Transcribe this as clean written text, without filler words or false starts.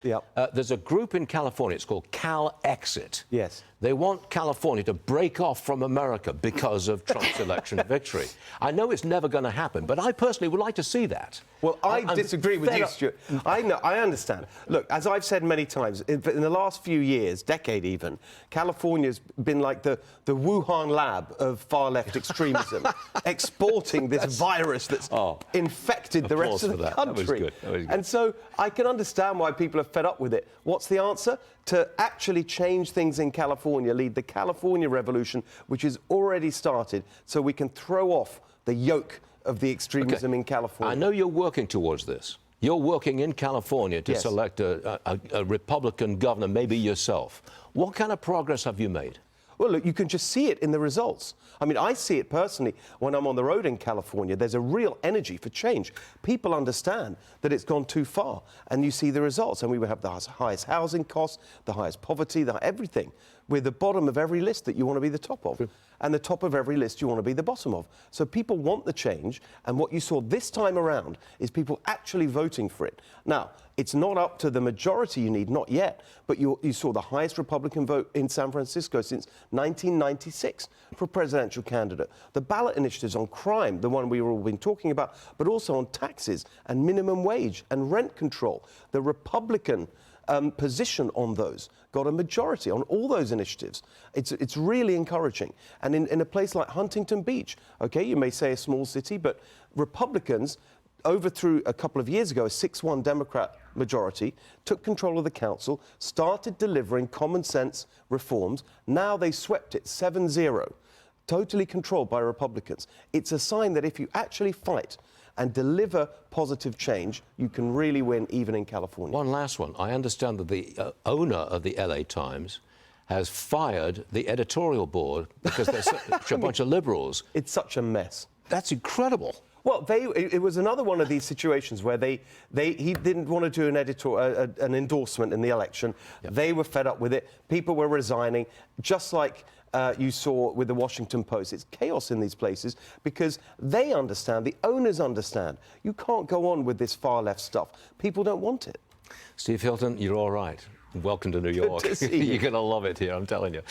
Yep. There's a group in California, it's called CalExit. Yes. They want California to break off from America because of Trump's election victory. I know it's never going to happen, but I personally would like to see that. Well, I disagree with you, Stuart. I understand. Look, as I've said many times, in the last few years, decade even, California's been like the Wuhan lab of far-left extremism, exporting this virus that's infected the rest of the country. That was good. That was good. And so I can understand why people are fed up with it. What's the answer? To actually change things in California, lead the California revolution, which has already started, so we can throw off the yoke of the extremism in California. I know you're working towards this. You're working in California to select a Republican governor, maybe yourself. What kind of progress have you made? Well, look, you can just see it in the results. I mean, I see it personally when I'm on the road in California. There's a real energy for change. People understand that it's gone too far, and you see the results. And we have the highest housing costs, the highest poverty, everything. We're the bottom of every list that you want to be the top of, and the top of every list you want to be the bottom of. So people want the change, and what you saw this time around is people actually voting for it. Now, it's not up to the majority you need, not yet, but you saw the highest Republican vote in San Francisco since 1996 for a presidential candidate. The ballot initiatives on crime, the one we've all been talking about, but also on taxes and minimum wage and rent control, the Republican position on those got a majority on all those initiatives. It's really encouraging. And in a place like Huntington Beach, okay, you may say a small city, but Republicans overthrew a couple of years ago a 6-1 Democrat majority, took control of the council, started delivering common sense reforms. Now they swept it 7-0, totally controlled by Republicans. It's a sign that if you actually fight and deliver positive change, you can really win even in California. One last one. I understand that the owner of the LA Times has fired the editorial board because they're such a bunch of liberals. It's such a mess. That's incredible. Well, it was another one of these situations where he didn't want to do an endorsement in the election. Yep. They were fed up with it. People were resigning, just like you saw with the Washington Post. It's chaos in these places because they understand, the owners understand. You can't go on with this far-left stuff. People don't want it. Steve Hilton, you're all right. Welcome to New York. Good to see you. You're going to love it here, I'm telling you.